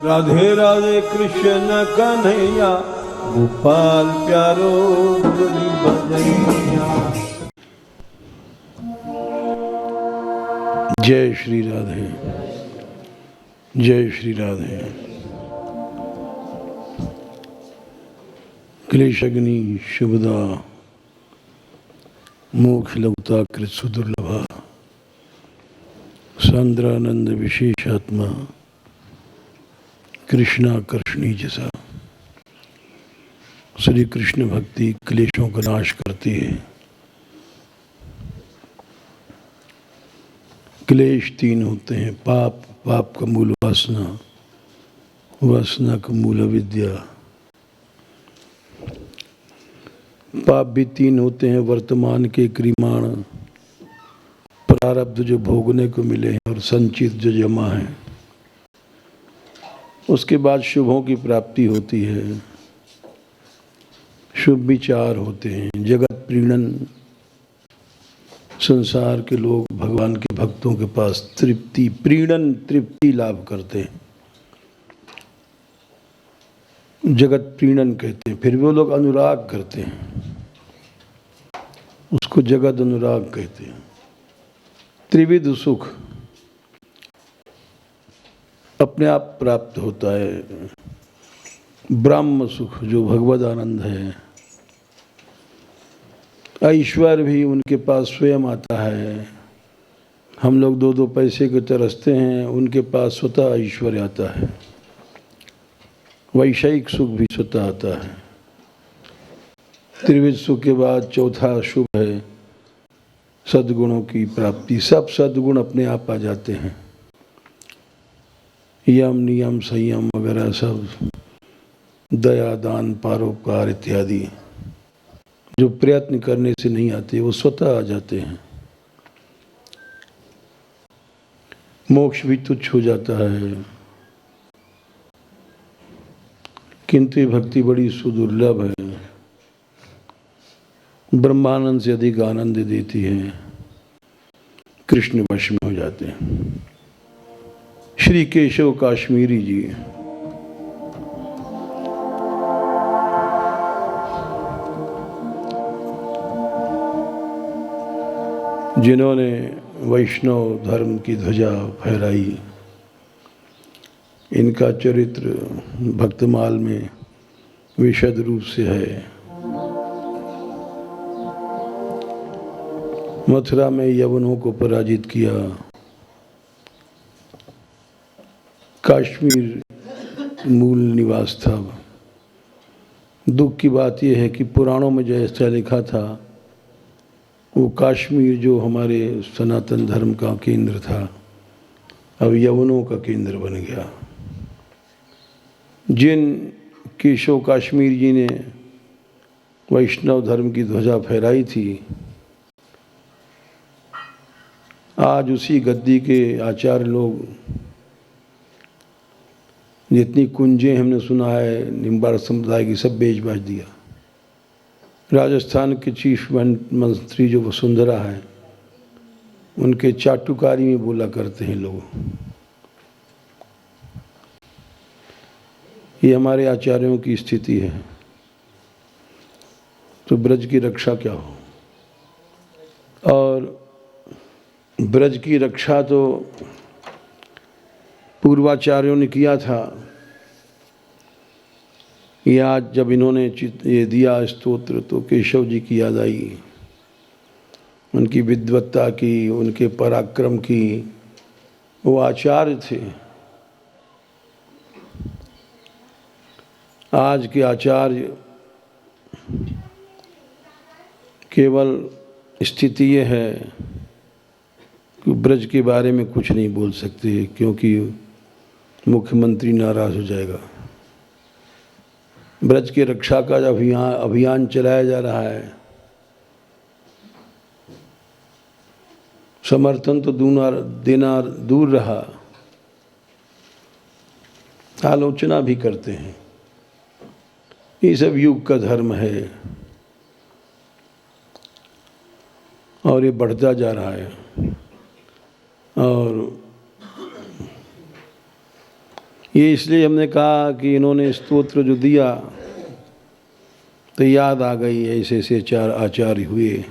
राधे राधे कृष्ण कन्हैया गोपाल प्यारो मुरली बजैया। जय श्री राधे, जय श्री राधे। क्लेशग्नि शुभदा मोक्ष लघुता कृत सुदुर्लभा सांद्रानंद विशेषात्मा कृष्णाकर्षणी जैसा। श्री कृष्ण भक्ति क्लेशों का नाश करती है। क्लेश तीन होते हैं, पाप, पाप का मूल वासना, वासना का मूल अविद्या। पाप भी तीन होते हैं, वर्तमान के क्रिमाण, प्रारब्ध जो भोगने को मिले हैं और संचित जो जमा है। उसके बाद शुभों की प्राप्ति होती है, शुभ विचार होते हैं, जगत प्रीणन। संसार के लोग भगवान के भक्तों के पास तृप्ति, प्रीणन तृप्ति लाभ करते हैं, जगत प्रीणन कहते हैं। फिर वो लोग अनुराग करते हैं, उसको जगत अनुराग कहते हैं। त्रिविध सुख अपने आप प्राप्त होता है। ब्रह्म सुख जो भगवद आनंद है, ऐश्वर्य भी उनके पास स्वयं आता है। हम लोग दो दो पैसे के तरसते हैं, उनके पास स्वतः ऐश्वर्य आता है। वैषयिक सुख भी स्वतः आता है। त्रिविध सुख के बाद चौथा शुभ है सद्गुणों की प्राप्ति। सब सद्गुण अपने आप आ जाते हैं, यम नियम संयम वगैरह सब, दया दान परोपकार इत्यादि जो प्रयत्न करने से नहीं आते, वो स्वतः आ जाते हैं। मोक्ष भी तुच्छ हो जाता है, किंतु भक्ति बड़ी सुदुर्लभ है, ब्रह्मानंद से अधिक आनंद देती है। कृष्ण वश में हो जाते हैं। श्री केशव काश्मीरी जी जिन्होंने वैष्णव धर्म की ध्वजा फहराई, इनका चरित्र भक्तमाल में विशद रूप से है। मथुरा में यवनों को पराजित किया। कश्मीर मूल निवास था। दुख की बात यह है कि पुराणों में जैसा लिखा था, वो कश्मीर जो हमारे सनातन धर्म का केंद्र था, अब यवनों का केंद्र बन गया। जिन केशव काश्मीर जी ने वैष्णव धर्म की ध्वजा फहराई थी, आज उसी गद्दी के आचार्य लोग, जितनी कुंजें हमने सुना है निम्बाड़ समुदाय की, सब बेच बाच दिया। राजस्थान के चीफ मंत्री जो वसुंधरा है, उनके चाटुकारी में बोला करते हैं लोग। ये हमारे आचार्यों की स्थिति है। तो ब्रज की रक्षा क्या हो। और ब्रज की रक्षा तो पूर्वाचार्यों ने किया था। ये आज जब इन्होंने ये दिया स्तोत्र, तो केशव जी की याद आई, उनकी विद्वत्ता की, उनके पराक्रम की। वो आचार्य थे। आज के आचार्य केवल स्थिति ये है कि ब्रज के बारे में कुछ नहीं बोल सकते, क्योंकि मुख्यमंत्री नाराज हो जाएगा। ब्रज की रक्षा का जो अभियान चलाया जा रहा है, समर्थन तो देना दूर रहा, आलोचना भी करते हैं। ये सब युग का धर्म है और ये बढ़ता जा रहा है। और ये इसलिए हमने कहा कि इन्होंने स्तोत्र जो दिया तो याद आ गई ऐसे ऐसे चार आचार्य हुए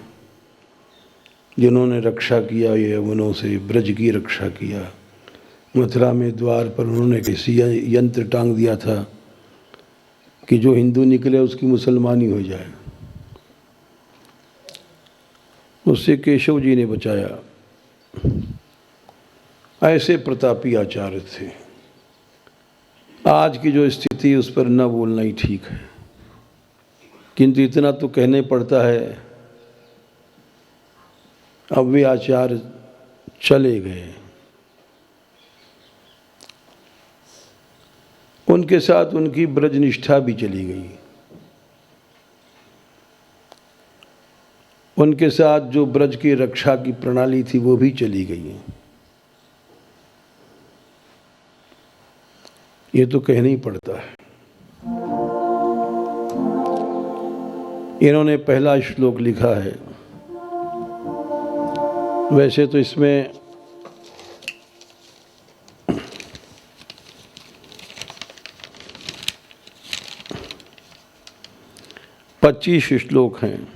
जिन्होंने रक्षा किया यवनों से, ब्रज की रक्षा किया। मथुरा में द्वार पर उन्होंने किसी यंत्र टांग दिया था कि जो हिंदू निकले उसकी मुसलमानी हो जाए, उससे केशव जी ने बचाया। ऐसे प्रतापी आचार्य थे। आज की जो स्थिति उस पर न बोलना ही ठीक है, किंतु इतना तो कहने पड़ता है, अब वे आचार्य चले गए। उनके साथ उनकी ब्रजनिष्ठा भी चली गई। उनके साथ जो ब्रज की रक्षा की प्रणाली थी वो भी चली गई। ये तो कहना ही पड़ता है। इन्होंने पहला श्लोक लिखा है। वैसे तो इसमें 25 श्लोक हैं।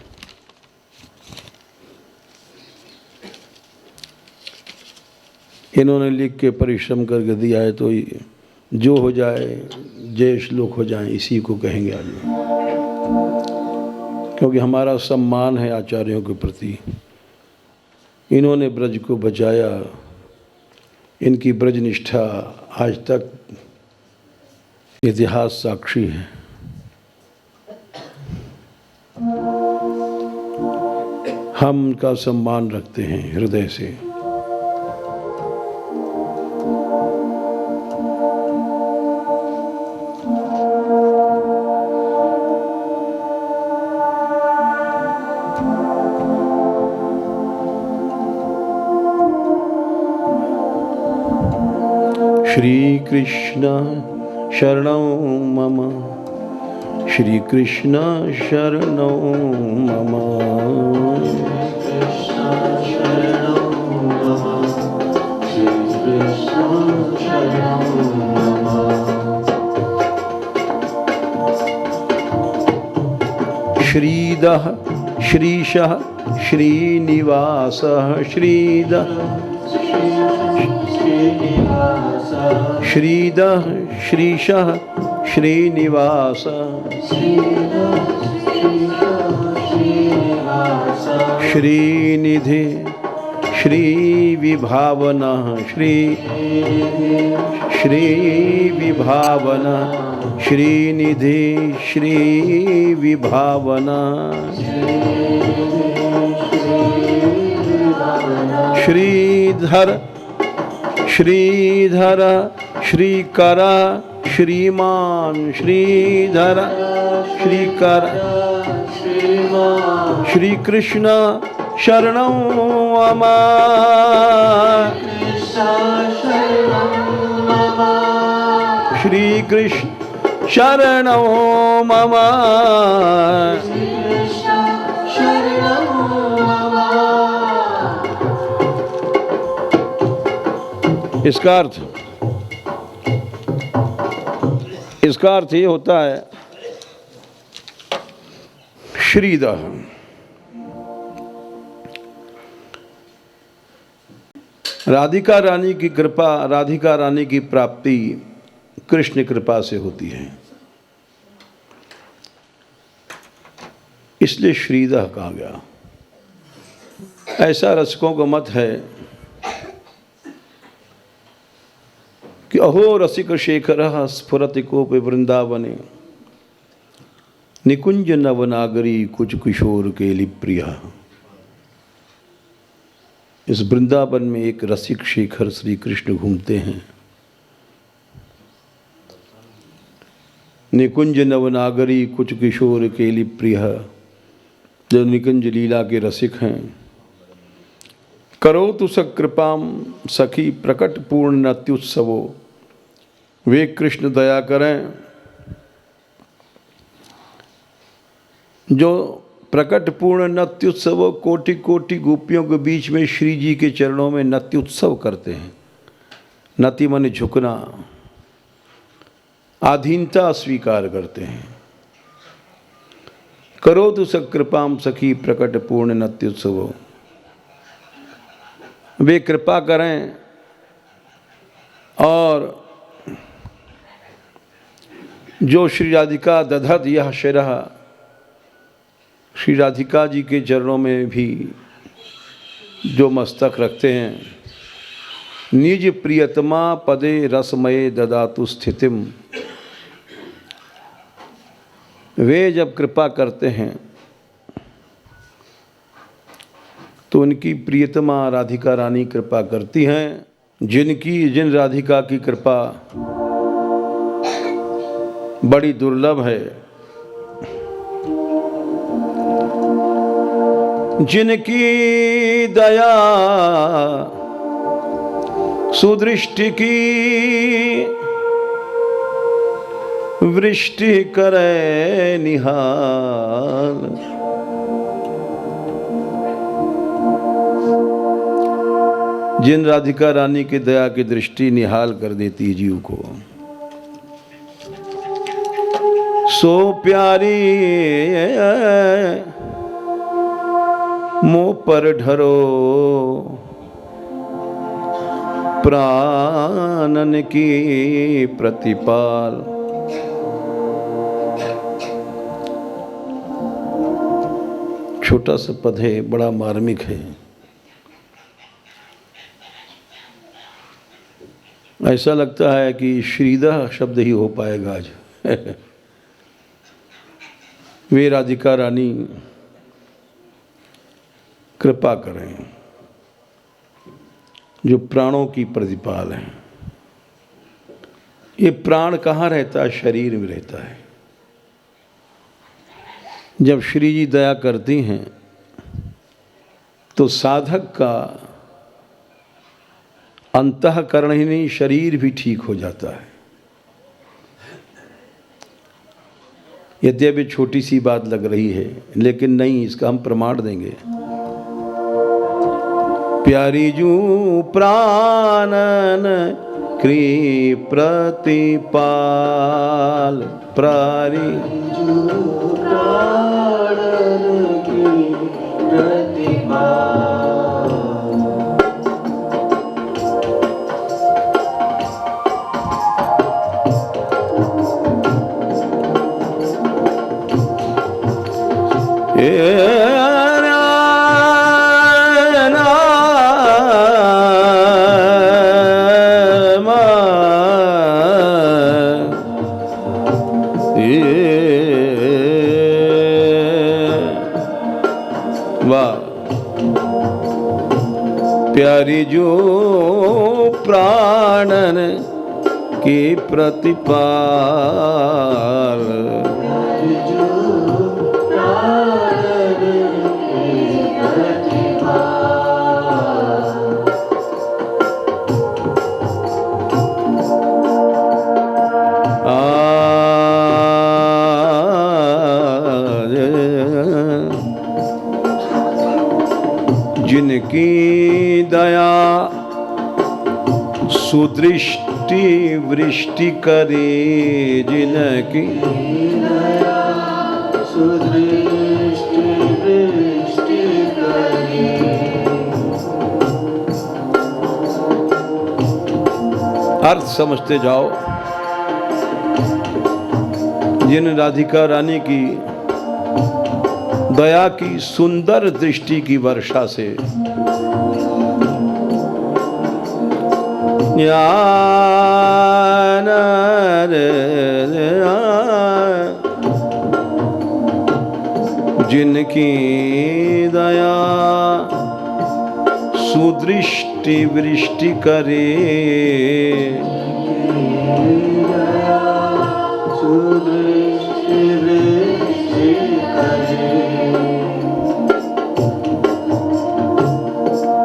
इन्होंने लिख के परिश्रम करके दिया है, तो जो हो जाए, जय श्लोक हो जाए, इसी को कहेंगे आज, क्योंकि हमारा सम्मान है आचार्यों के प्रति। इन्होंने ब्रज को बचाया, इनकी ब्रजनिष्ठा आज तक इतिहास साक्षी है। हम उनका सम्मान रखते हैं हृदय से। श्री कृष्ण शरणं मम, श्री कृष्ण शरणं मम, श्रीदः श्रीशः श्रीनिवासः श्रीदः श्रीदः श्रीशः श्रीनिवास श्रीनिधि श्रीविभावना श्रीविभावना श्रीनिधि श्रीविभावना श्रीधर श्रीधर श्रीकर श्रीमान श्रीधर श्रीकर श्री कृष्ण शरणं मम, श्री कृष्ण शरणं मम, इसका अर्थ ये होता है श्रीदः, राधिका रानी की कृपा, राधिका रानी की प्राप्ति कृष्ण कृपा से होती है, इसलिए श्रीदः कहा गया। ऐसा रसिकों का मत है कि अहो रसिक शेखरः स्फुरति कोपि वृंदावने, निकुंज नवनागरी कुछ किशोर केलि प्रिया। इस वृंदावन में एक रसिक शेखर श्री कृष्ण घूमते हैं। निकुंज नवनागरी कुछ किशोर केलि प्रिया, जो निकुंज लीला के रसिक हैं। करो तु सकृपाम सखी प्रकट पूर्ण नत्युत्सवो, वे कृष्ण दया करें जो प्रकट पूर्ण नत्युत्सव, कोटि कोटि गोपियों के बीच में श्री जी के चरणों में नत्युत्सव करते हैं। नति माने झुकना, आधीनता स्वीकार करते हैं। करो तु सकृपाम सखी प्रकट पूर्ण नत्युत्सव। वे कृपा करें और जो श्री राधिका दधत यह शिरः, श्री राधिका जी के चरणों में भी जो मस्तक रखते हैं, निज प्रियतमा पदे रसमये ददातु स्थितिम, वे जब कृपा करते हैं तो उनकी प्रियतमा राधिका रानी कृपा करती हैं। जिन राधिका की कृपा बड़ी दुर्लभ है, जिनकी दया सुदृष्टि की वृष्टि करे निहाल, जिन राधिका रानी की दया की दृष्टि निहाल कर देती है जीव को, सो प्यारी मुँह पर ढरो प्राणन की प्रतिपाल। छोटा सा पद है, बड़ा मार्मिक है। ऐसा लगता है कि श्रीदह शब्द ही हो पाएगा आज। वे राधिका रानी कृपा करें जो प्राणों की प्रतिपाल हैं। ये प्राण कहाँ रहता है? शरीर में रहता है। जब श्री जी दया करती हैं तो साधक का अंतःकरण ही नहीं, शरीर भी ठीक हो जाता है। यद्यपि छोटी सी बात लग रही है, लेकिन नहीं, इसका हम प्रमाण देंगे। प्यारी जू प्राणन कृ प्रतिपाल, प्यारी जू प्राणन कृ प्रतिपाल। प्यारी जो प्राणन की प्रतिपाल, जिनकी दया सुदृष्टि वृष्टि करे, जिनकी दया सुदृष्टि वृष्टि करे। अर्थ समझते जाओ। जिन राधिका रानी की दया की सुंदर दृष्टि की वर्षा से जिनकी दया सुदृष्टि वृष्टि करे,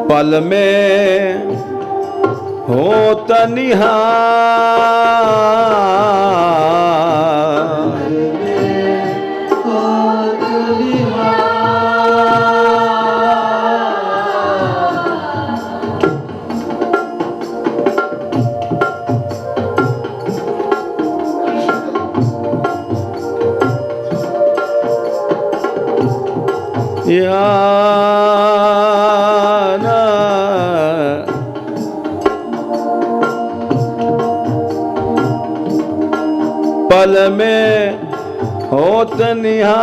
पल में हो तनिहार, याना पल में होत निहार,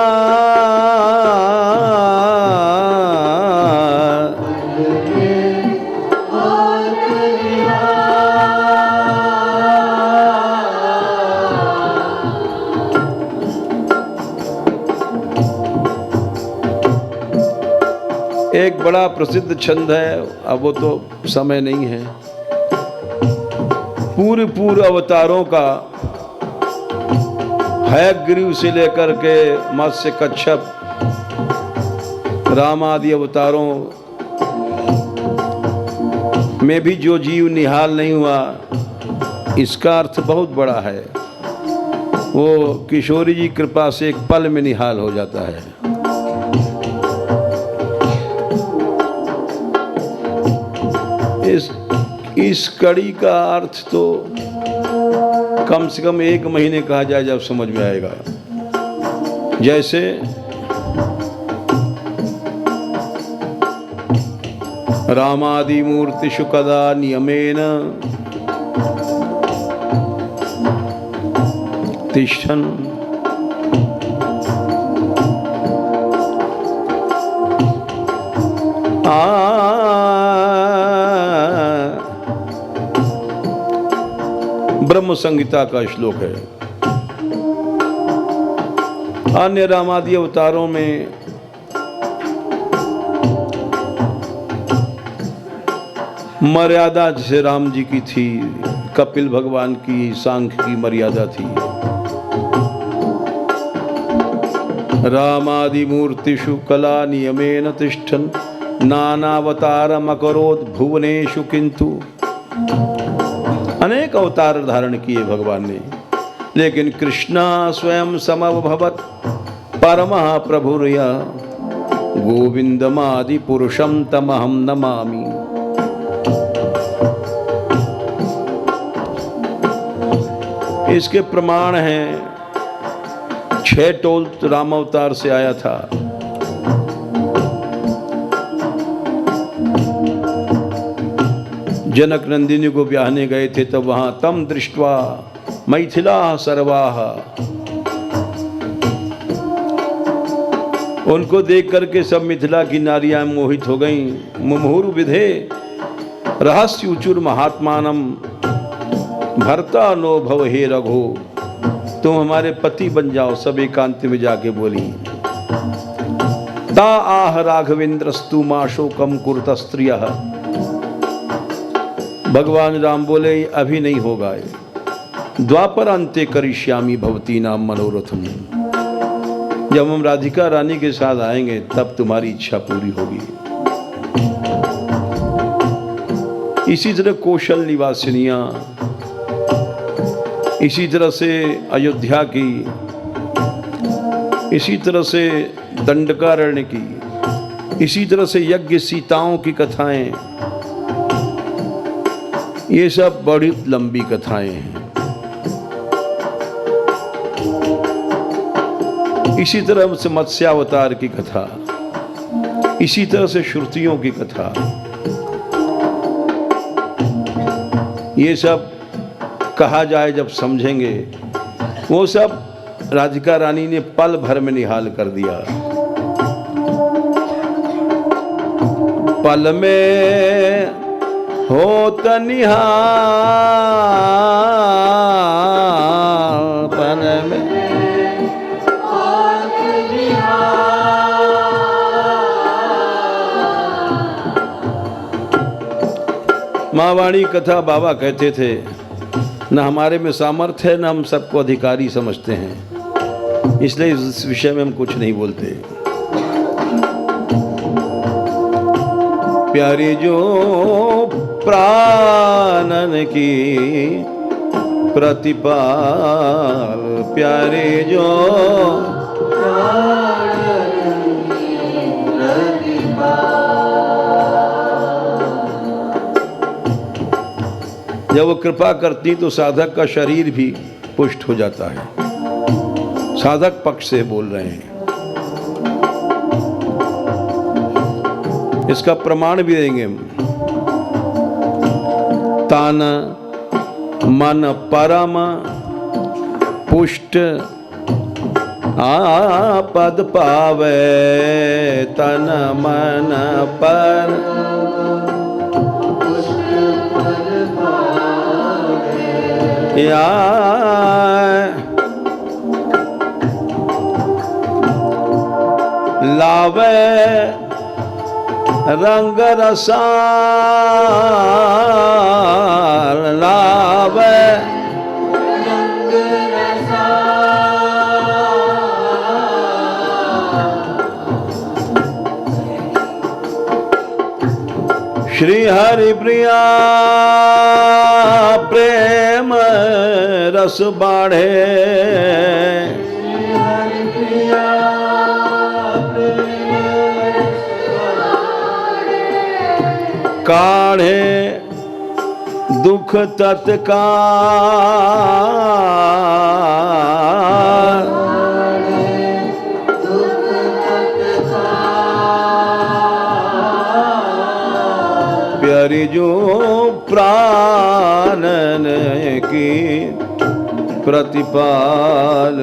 एक बड़ा प्रसिद्ध छंद है, अब वो तो समय नहीं है। पूर्व अवतारों का हयग्रीव से लेकर के मत्स्य कच्छप राम आदि अवतारों में भी जो जीव निहाल नहीं हुआ, इसका अर्थ बहुत बड़ा है। वो किशोरी जी कृपा से एक पल में निहाल हो जाता है। इस कड़ी का अर्थ तो कम से कम 1 महीने कहा जाए जब समझ में आएगा। जैसे रामादि मूर्तिषु कदा नियमेन तिष्ठन् ब्रह्म संहिता का श्लोक है। अन्य रामादि अवतारों में मर्यादा जैसे राम जी की थी, कपिल भगवान की, सांख्य की मर्यादा थी। रामादि मूर्तिषु कला नियमेन तिष्ठन् नानावतारम अकरोत् भुवनेषु किंतु। अनेक अवतार धारण किए भगवान ने, लेकिन कृष्णा स्वयं समभवत् परमः प्रभुर्या गोविंदमादि पुरुषं तमहं नमामि। इसके प्रमाण हैं 6 टोल राम अवतार से आया था। जनक नंदिनी को ब्याहने गए थे, तब वहां तम दृष्ट्वा मैथिला सर्वाः, उनको देख करके सब मिथिला की नारियां मोहित हो गईं। मुमुहुरु विधे रहस्य उचुर महात्मानम भर्ता नो भव हे रघो, तुम हमारे पति बन जाओ। सब एकांत में जाके बोली। ता आह राघवेंद्रस्तु मा शोकम कुरुत स्त्रियः, भगवान राम बोले अभी नहीं होगा, द्वापर अंते करिष्यामि भवती नाम मनोरथम। जब हम राधिका रानी के साथ आएंगे तब तुम्हारी इच्छा पूरी होगी। इसी तरह कौशल निवासिनियां, इसी तरह से अयोध्या की, इसी तरह से दंडकारण्य की, इसी तरह से यज्ञ सीताओं की कथाएं, ये सब बड़ी लंबी कथाएं हैं। इसी तरह से मत्स्यावतार की कथा, इसी तरह से श्रुतियों की कथा, ये सब कहा जाए जब समझेंगे। वो सब राधिका रानी ने पल भर में निहाल कर दिया। पल में होत निहाल, पल में मावाणी कथा बाबा कहते थे, न हमारे में सामर्थ्य है, न हम सबको अधिकारी समझते हैं, इसलिए इस विषय में हम कुछ नहीं बोलते। प्यारी जो प्राणन की प्रतिपाल, प्यारे जो जब वो कृपा करती तो साधक का शरीर भी पुष्ट हो जाता है। साधक पक्ष से बोल रहे हैं। इसका प्रमाण भी देंगे हम। तन मन परम पुष्ट पद पावे, तन मन पर या लावे रंग रसाल, लावे रंग रसाल। श्री हरि प्रिया प्रेम रस बाढ़े, काढ़े दुख तत्काल, प्यारी जो प्राणन की प्रतिपाल,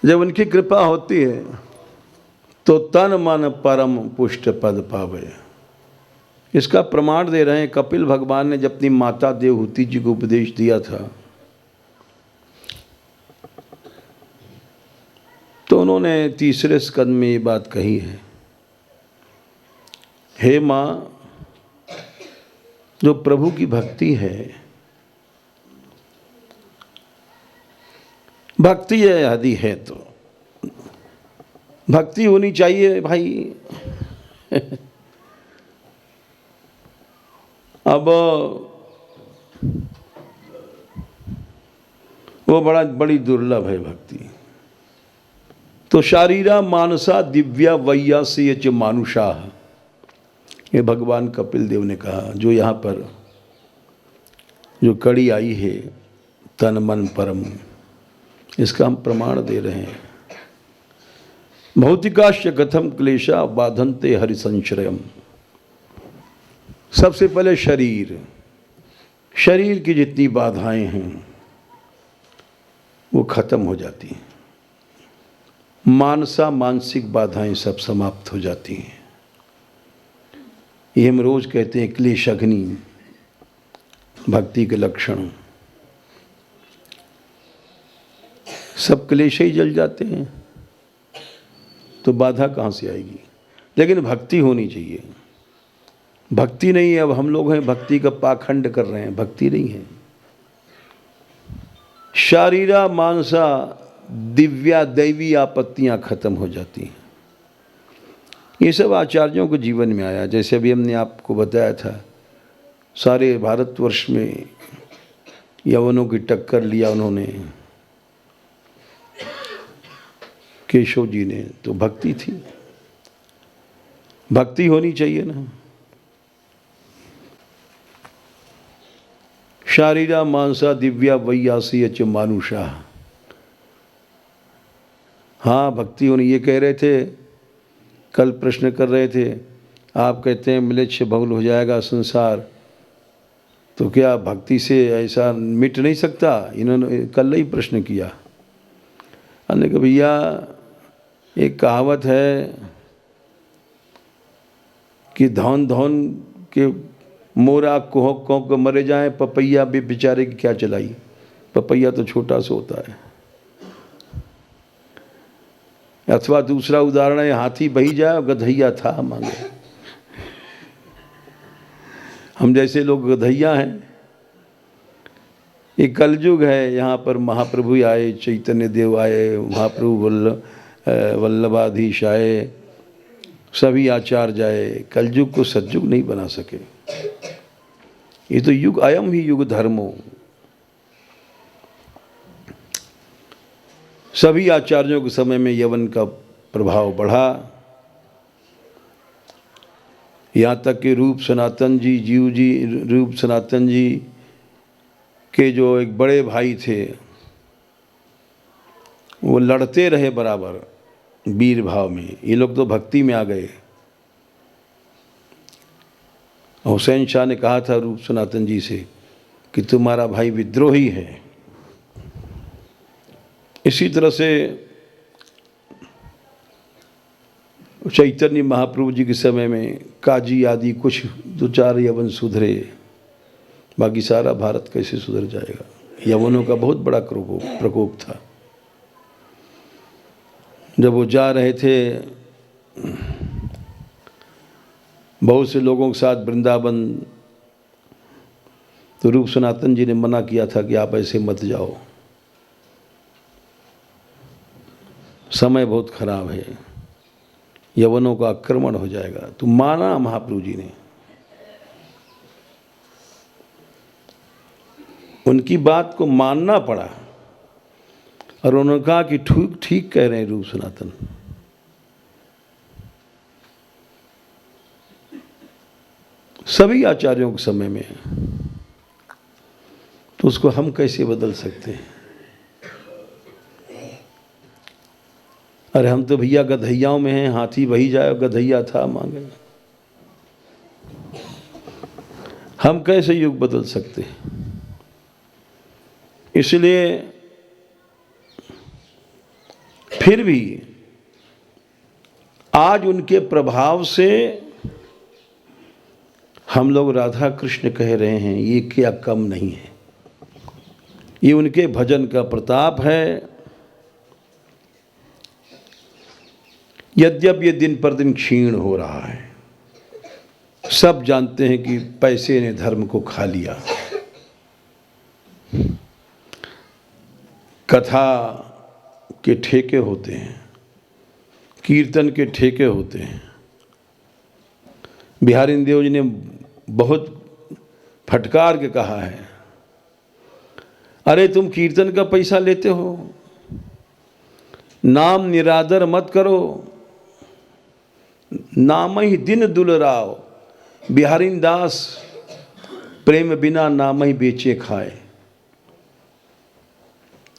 जब उनकी कृपा होती है तो तन मन परम पुष्ट पद पावे। इसका प्रमाण दे रहे हैं कपिल भगवान ने जब अपनी माता देवहूति जी को उपदेश दिया था तो उन्होंने तीसरे स्कंद में ये बात कही है, हे माँ, जो प्रभु की भक्ति है, भक्ति है यदि है तो भक्ति होनी चाहिए भाई। अब वो बड़ी दुर्लभ है भक्ति। तो शारीरा मानसा दिव्या वैयासी च मानुषा, ये भगवान कपिल देव ने कहा। जो यहाँ पर जो कड़ी आई है तन मन परम, इसका हम प्रमाण दे रहे हैं। भौतिकाश्च कथम क्लेशा बाधन्ते हरिसंश्रयम। सबसे पहले शरीर की जितनी बाधाएं हैं वो खत्म हो जाती हैं। मानसिक बाधाएं सब समाप्त हो जाती हैं। ये हम रोज कहते हैं क्लेश अग्नि, भक्ति के लक्षण। सब क्लेश ही जल जाते हैं तो बाधा कहाँ से आएगी। लेकिन भक्ति होनी चाहिए। भक्ति नहीं है, अब हम लोग हैं भक्ति का पाखंड कर रहे हैं, भक्ति नहीं है। शारीरा मानसा दिव्या दैवी आपत्तियां खत्म हो जाती हैं। ये सब आचार्यों के जीवन में आया। जैसे अभी हमने आपको बताया था, सारे भारतवर्ष में यवनों की टक्कर लिया उन्होंने, केशव जी ने। तो भक्ति थी, भक्ति होनी चाहिए ना। शारीरा मानसा दिव्या वैयासी च मानुषा। हाँ, भक्ति होनी। ये कह रहे थे, कल प्रश्न कर रहे थे, आप कहते हैं म्लेच्छ बहुल हो जाएगा संसार, तो क्या भक्ति से ऐसा मिट नहीं सकता? इन्होंने कल ही प्रश्न किया। हमने कहा भैया, एक कहावत है कि धौन धौन के मोरा कोह कोह को मरे जाए, पपैया भी बेचारे की क्या चलाई। पपैया तो छोटा सा होता है। अथवा दूसरा उदाहरण है, हाथी बही जाए और गधैया था मांगे। हम जैसे लोग गधैया हैं। ये कलयुग है। यहाँ पर महाप्रभु आए, चैतन्य देव आए, महाप्रभु वल्लभाधीश आए, सभी आचार्य आए। कलयुग को सतयुग नहीं बना सके। ये तो युग, अयम ही युग धर्मो। सभी आचार्यों के समय में यवन का प्रभाव बढ़ा। यहाँ तक कि रूप सनातन जी, जीव जी, रूप सनातन जी के जो एक बड़े भाई थे वो लड़ते रहे बराबर वीर भाव में। ये लोग तो भक्ति में आ गए। हुसैन शाह ने कहा था रूप सनातन जी से कि तुम्हारा भाई विद्रोही है। इसी तरह से चैतन्य महाप्रभु जी के समय में काजी आदि कुछ दो चार यवन सुधरे, बाकी सारा भारत कैसे सुधर जाएगा। यवनों का बहुत बड़ा प्रकोप था। जब वो जा रहे थे बहुत से लोगों के साथ वृंदावन, तो रूप सनातन जी ने मना किया था कि आप ऐसे मत जाओ, समय बहुत खराब है, यवनों का आक्रमण हो जाएगा। तो माना महाप्रभु जी ने, उनकी बात को मानना पड़ा और उन्होंने कहा कि ठीक ठीक कह रहे हैं रूप सनातन। सभी आचार्यों के समय में, तो उसको हम कैसे बदल सकते हैं। अरे हम तो भैया गधैयाओं में हैं, हाथी वही जाए गधैया था मांगे। हम कैसे युग बदल सकते हैं। इसलिए फिर भी आज उनके प्रभाव से हम लोग राधा कृष्ण कह रहे हैं, ये क्या कम नहीं है। ये उनके भजन का प्रताप है। यद्यप ये दिन पर दिन क्षीण हो रहा है, सब जानते हैं कि पैसे ने धर्म को खा लिया। कथा के ठेके होते हैं, कीर्तन के ठेके होते हैं। बिहारी देव जी ने बहुत फटकार के कहा है, अरे तुम कीर्तन का पैसा लेते हो, नाम निरादर मत करो, नाम ही दिन दुलराव, बिहारी दास प्रेम बिना नाम ही बेचे खाए।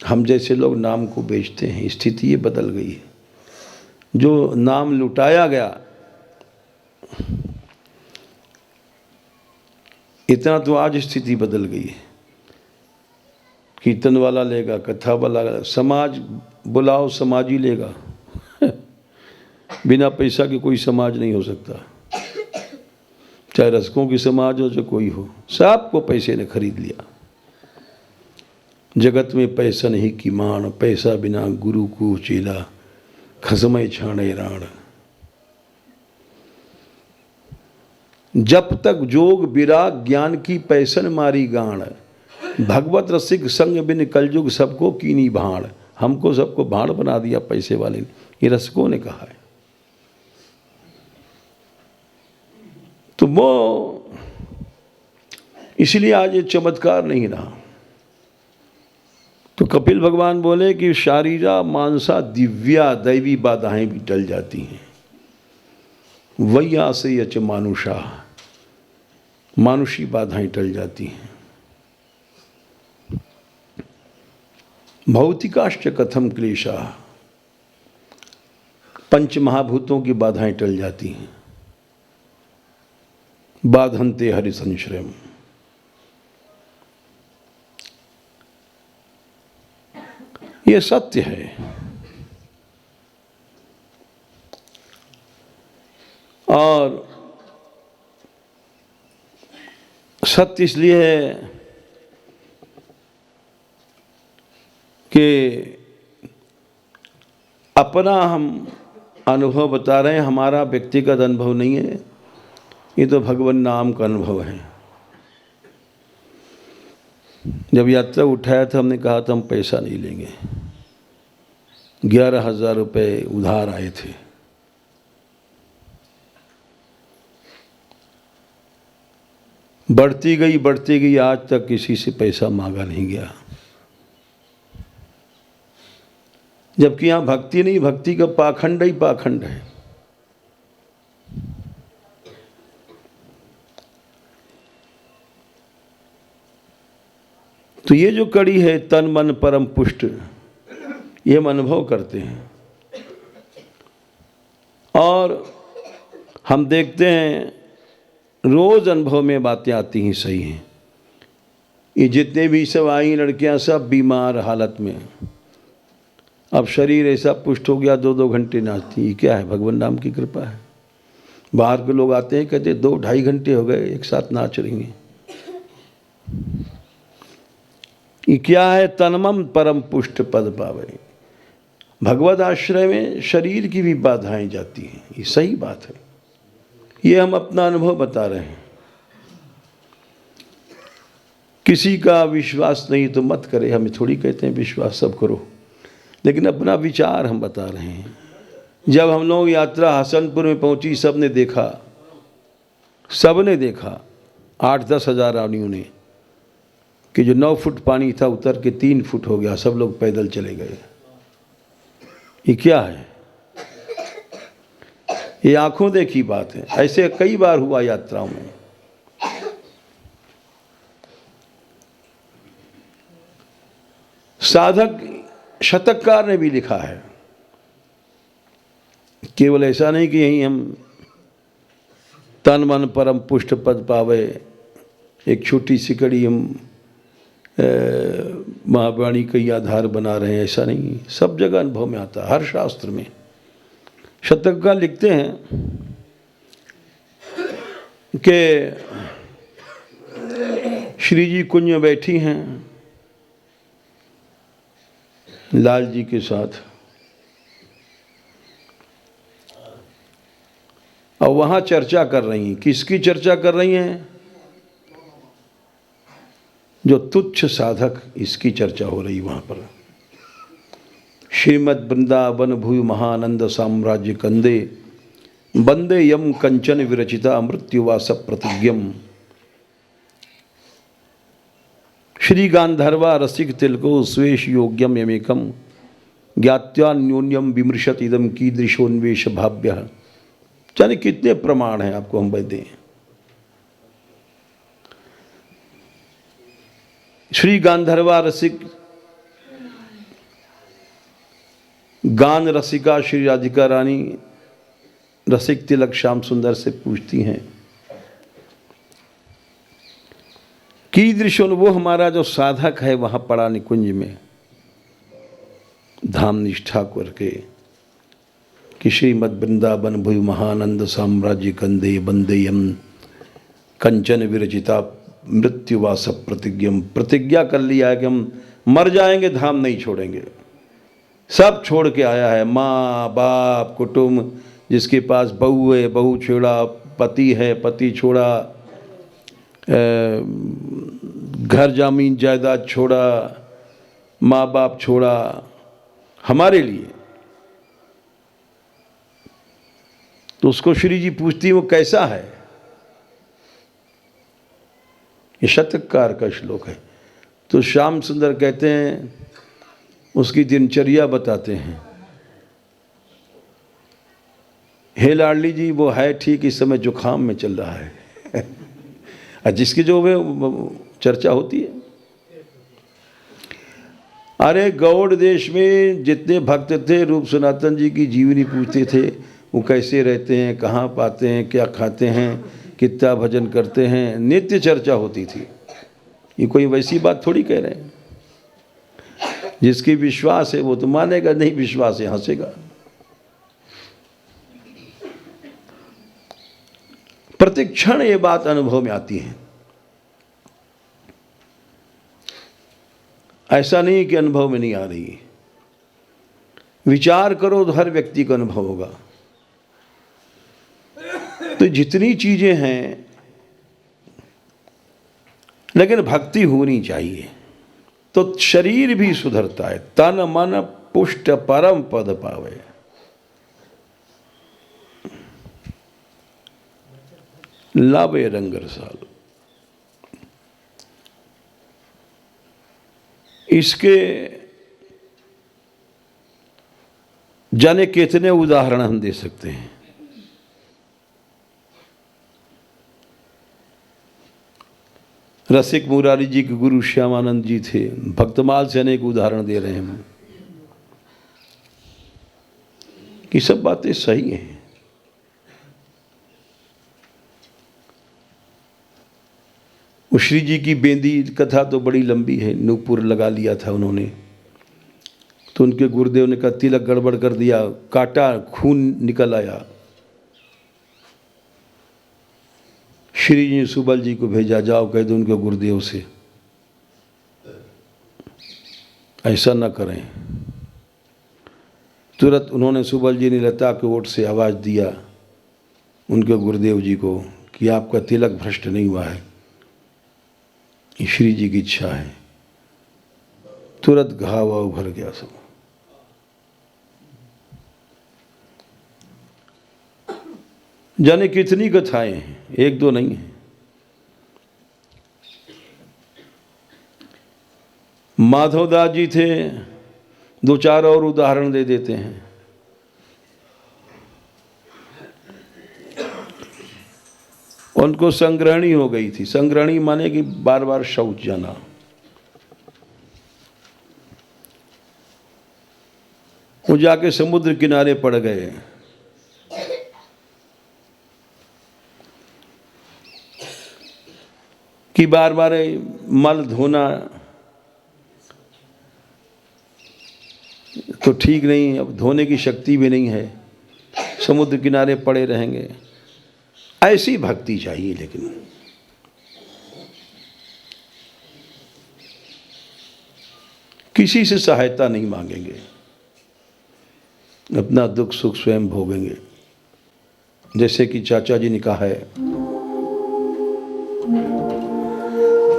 हम जैसे लोग नाम को बेचते हैं, स्थिति ये बदल गई है। जो नाम लुटाया गया, इतना तो आज स्थिति बदल गई है। कीर्तन वाला लेगा, कथा वाला लेगा, समाज बुलाओ समाज ही लेगा। बिना पैसा के कोई समाज नहीं हो सकता, चाहे रसिकों की समाज हो चाहे कोई हो, सबको पैसे ने खरीद लिया। जगत में पैसा नहीं की मान, पैसा बिना गुरु को चेला, खसमय छाणे राण। जब तक जोग विराग ज्ञान की पैसन मारी गाण, भगवत रसिक संग बिन कलयुग सबको कीनी भाण। हमको सबको भाण बना दिया पैसे वाले ने, ये रसिकों ने कहा है। तो वो इसलिए आज ये चमत्कार नहीं रहा। तो कपिल भगवान बोले कि शारीरा मानसा दिव्या दैवी बाधाएं भी टल जाती हैं, वैया से यच मानुषा, मानुषी बाधाएं टल जाती हैं। भौतिकाश्च कथम क्लेशा, पंच महाभूतों की बाधाएं टल जाती हैं। बाधन्ते हरि संश्रयम, ये सत्य है। और सत्य इसलिए है कि अपना हम अनुभव बता रहे हैं, हमारा व्यक्तिगत अनुभव नहीं है, ये तो भगवान नाम का अनुभव है। जब यात्रा उठाया था, हमने कहा था हम पैसा नहीं लेंगे। 11,000 रुपये उधार आए थे। बढ़ती गई, आज तक किसी से पैसा मांगा नहीं गया। जबकि यहाँ भक्ति नहीं, भक्ति का पाखंड ही पाखंड है। तो ये जो कड़ी है तन मन परम पुष्ट, ये हम अनुभव करते हैं। और हम देखते हैं रोज अनुभव में बातें आती ही सही हैं। ये जितने भी सब आई लड़कियां सब बीमार हालत में, अब शरीर ऐसा पुष्ट हो गया 2-2 घंटे नाचती। ये क्या है? भगवान नाम की कृपा है। बाहर के लोग आते हैं कहते 2-2.5 घंटे हो गए एक साथ नाच रही हैं। ये क्या है? तन्मम परम पुष्ट पद पावे। भगवत आश्रय में शरीर की भी बाधाएं जाती हैं, ये सही बात है। ये हम अपना अनुभव बता रहे हैं। किसी का विश्वास नहीं तो मत करे, हमें थोड़ी कहते हैं विश्वास सब करो, लेकिन अपना विचार हम बता रहे हैं। जब हम लोग यात्रा हसनपुर में पहुंची, सबने देखा 8-10 हज़ार आदमियों ने कि जो 9 फुट पानी था उतर के 3 फुट हो गया, सब लोग पैदल चले गए। ये क्या है? ये आंखों देखी बात है। ऐसे कई बार हुआ यात्राओं में। साधक शतककार ने भी लिखा है, केवल ऐसा नहीं कि यहीं हम तन मन परम पुष्ट पद पावे, एक छोटी सी कड़ी हम महावाणी का ही आधार बना रहे हैं, ऐसा नहीं। सब जगह अनुभव में आता है, हर शास्त्र में। शतककार लिखते हैं कि श्री जी कुंज में बैठी हैं लाल जी के साथ, और वहाँ चर्चा कर रही हैं। किसकी चर्चा कर रही हैं? जो तुच्छ साधक, इसकी चर्चा हो रही वहाँ पर। श्रीमद् वृंदावन भूय महानंद साम्राज्य कंदे वंदे यम कंचन विरचिता मृत्युवास प्रतिज्ञम। श्री गांधर्वा रसिक तिलको स्वेश योग्यम यमेकम ज्ञात्यान्योन्यम विमृशत इदम कीदृशोन्वेष भाव्य। जाने कितने प्रमाण हैं आपको हम दें। श्री गांधर्वा रसिक गान रसिका श्री राधिका रानी रसिक तिलक श्याम सुंदर से पूछती हैं कीदृशोन, वो हमारा जो साधक है वहाँ पड़ा निकुंज में धाम निष्ठा करके, कि श्रीमद् वृंदावन भुवि महानंद साम्राज्य कंदे वंदेयम कंचन विरचिता मृत्युवास प्रतिज्ञम। प्रतिज्ञा कर लिया है कि हम मर जाएंगे, धाम नहीं छोड़ेंगे। सब छोड़ के आया है, माँ बाप कुटुंब, जिसके पास बहू है बहू छोड़ा, पति है पति छोड़ा, घर जमीन जायदाद छोड़ा, माँ बाप छोड़ा, हमारे लिए। तो उसको श्री जी पूछती वो कैसा है? ये शतककार का श्लोक है। तो श्याम सुंदर कहते हैं, उसकी दिनचर्या बताते हैं, हे लाडली जी वो है ठीक, इस समय जुखाम में चल रहा है। जिसकी जो चर्चा होती है। अरे गौड़ देश में जितने भक्त थे रूप सनातन जी की जीवनी पूछते थे, वो कैसे रहते हैं, कहाँ पाते हैं, क्या खाते हैं, कितना भजन करते हैं, नित्य चर्चा होती थी। ये कोई वैसी बात थोड़ी कह रहे हैं। जिसकी विश्वास है वो तो मानेगा, नहीं विश्वास है हंसेगा। प्रतिक्षण ये बात अनुभव में आती है। ऐसा नहीं कि अनुभव में नहीं आ रही। विचार करो तो हर व्यक्ति का अनुभव होगा। तो जितनी चीजें हैं, लेकिन भक्ति होनी चाहिए तो शरीर भी सुधरता है। तन मन पुष्ट परम पद पावे। लावे रंग रसाल। इसके जाने कितने उदाहरण हम दे सकते हैं। रसिक मुरारी जी के गुरु श्यामानंद जी थे। भक्तमाल से अनेक उदाहरण दे रहे हैं कि सब बातें सही हैं। श्री जी की बेंदी कथा तो बड़ी लंबी है, नूपुर लगा लिया था उन्होंने, तो उनके गुरुदेव ने कहा तिलक गड़बड़ कर दिया, काटा, खून निकल आया। श्री जी ने सुबल जी को भेजा, जाओ कह दो उनके गुरुदेव से ऐसा न करें। तुरंत उन्होंने, सुबल जी ने लता के ओट से आवाज़ दिया उनके गुरुदेव जी को कि आपका तिलक भ्रष्ट नहीं हुआ है, श्री जी की इच्छा है। तुरंत घाव भर गया सब। जाने कितनी कथाएं हैं, एक दो नहीं है। माधवदास जी थे, दो चार और उदाहरण दे देते हैं। उनको संग्रहणी हो गई थी। संग्रहणी माने कि बार बार शौच जाना। वो जाके समुद्र किनारे पड़ गए। कि बार बार मल धोना तो ठीक नहीं, अब धोने की शक्ति भी नहीं है, समुद्र किनारे पड़े रहेंगे। ऐसी भक्ति चाहिए, लेकिन किसी से सहायता नहीं मांगेंगे, अपना दुख सुख स्वयं भोगेंगे। जैसे कि चाचा जी ने कहा है,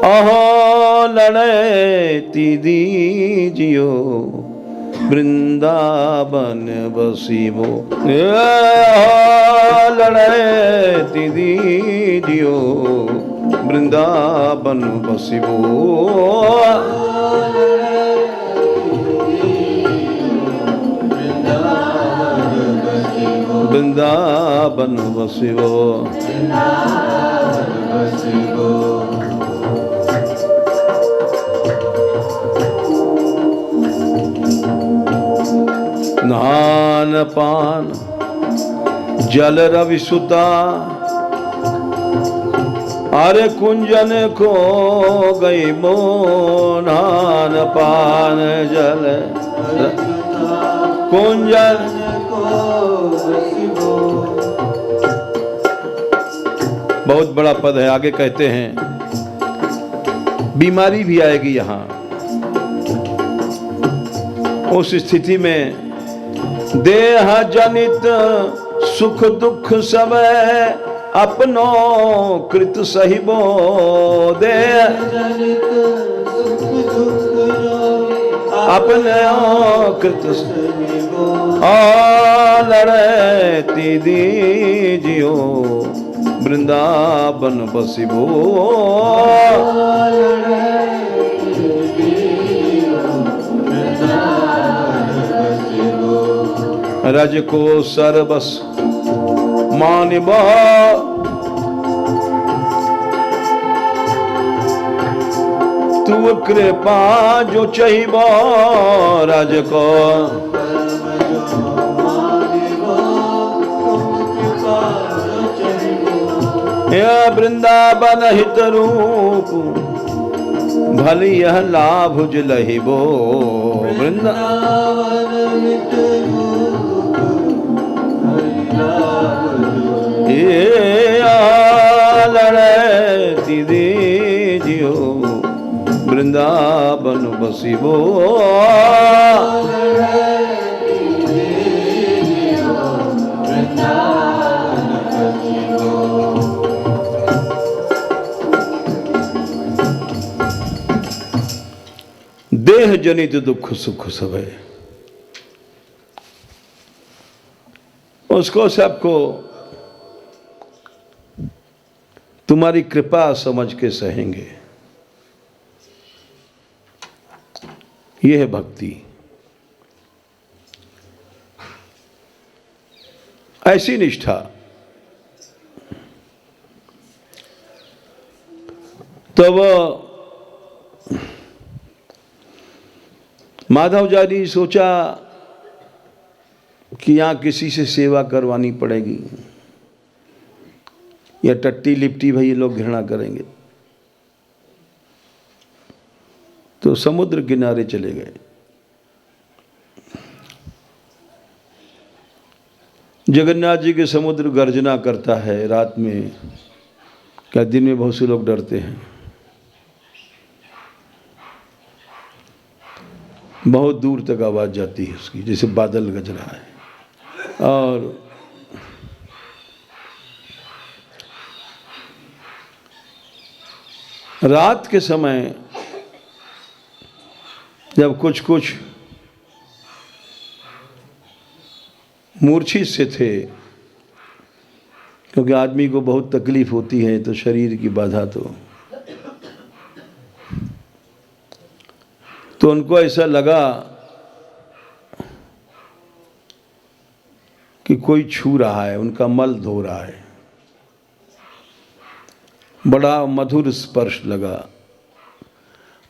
अहो लड़ती दीजियो वृंदावन बसीबो, लड़ती दीजियो वृंदावन बसीबो, वृंदावन बसीबो। नान पान जल रवि सुता, अरे कुंजन को गई मो, नान पान जल कुंजन। बहुत बड़ा पद है, आगे कहते हैं बीमारी भी आएगी यहाँ। उस स्थिति में देह जनित सुख दुख सब अपनो कृत सहिबो, देह अपने कृत सहिबो, लड़ती दीजियो वृंदावन बसिबो, रज को सरबस मानिबा, तू कृपा जो चाहिबा, रज को यह वृंदावन हित रूप, भली यह लाभ जुलहिबो, वृंदावन हित रूप, लड़ती दीजियो वृंदावन बसिबो, देह जनित दुख सुख सब है, उसको सबको तुम्हारी कृपा समझ के सहेंगे। यह है भक्ति। ऐसी निष्ठा तब माधव जी सोचा कि यहाँ किसी से सेवा करवानी पड़ेगी, या टट्टी लिपटी भाई ये लोग घृणा करेंगे। तो समुद्र किनारे चले गए। जगन्नाथ जी के समुद्र गर्जना करता है रात में, क्या दिन में बहुत से लोग डरते हैं। बहुत दूर तक आवाज़ जाती है उसकी, जैसे बादल गज रहा है। और रात के समय जब कुछ कुछ मूर्छित से थे, क्योंकि आदमी को बहुत तकलीफ होती है, तो शरीर की बाधा तो उनको ऐसा लगा कि कोई छू रहा है, उनका मल धो रहा है। बड़ा मधुर स्पर्श लगा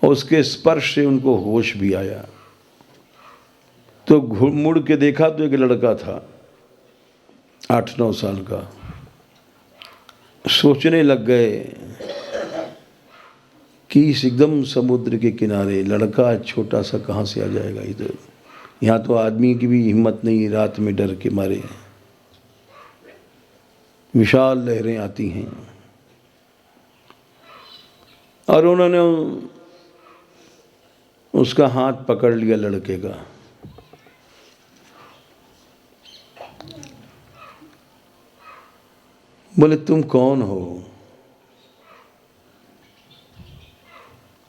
और उसके स्पर्श से उनको होश भी आया। तो मुड़ के देखा तो एक लड़का था 8-9 साल का। सोचने लग गए कि इस एकदम समुद्र के किनारे लड़का छोटा सा कहाँ से आ जाएगा इधर। यहाँ तो आदमी की भी हिम्मत नहीं, रात में डर के मारे। विशाल लहरें आती हैं। और उन्होंने उसका हाथ पकड़ लिया लड़के का। बोले तुम कौन हो,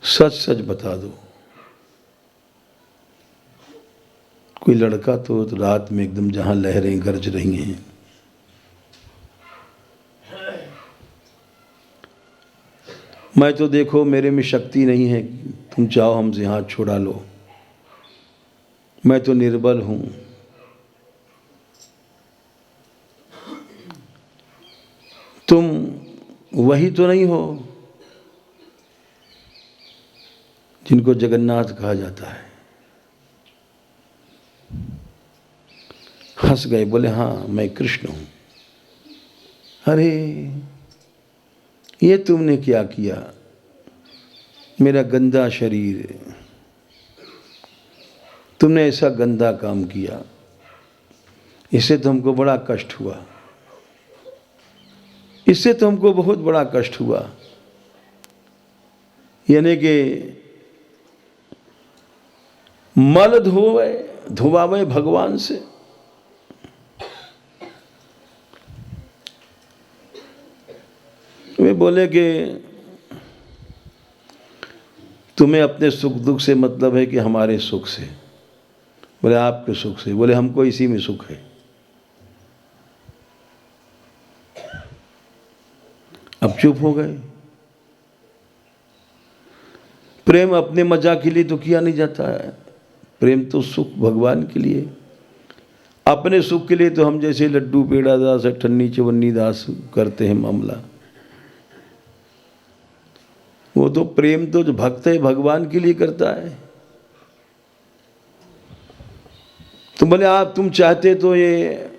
सच सच बता दो। कोई लड़का तो रात में एकदम जहां लहरें गरज रही हैं, मैं तो देखो मेरे में शक्ति नहीं है, तुम चाहो हमसे हाथ छुड़ा लो, मैं तो निर्बल हूं। तुम वही तो नहीं हो जिनको जगन्नाथ कहा जाता है। हंस गए, बोले हाँ मैं कृष्ण हूं। अरे ये तुमने क्या किया, मेरा गंदा शरीर, तुमने ऐसा गंदा काम किया, इससे तो हमको बड़ा कष्ट हुआ, इससे तो हमको बहुत बड़ा कष्ट हुआ। यानी कि मल धोवावे भगवान से। वे बोले कि तुम्हें अपने सुख दुख से मतलब है कि हमारे सुख से। बोले आपके सुख से। बोले हमको इसी में सुख है। अब चुप हो गए। प्रेम अपने मजा के लिए तो किया नहीं जाता है, प्रेम तो सुख भगवान के लिए। अपने सुख के लिए तो हम जैसे लड्डू पेड़ा दास अठन्नी चवन्नी दास करते हैं मामला। वो तो प्रेम तो जो भक्त है भगवान के लिए करता है। तो बोले आप तुम चाहते तो ये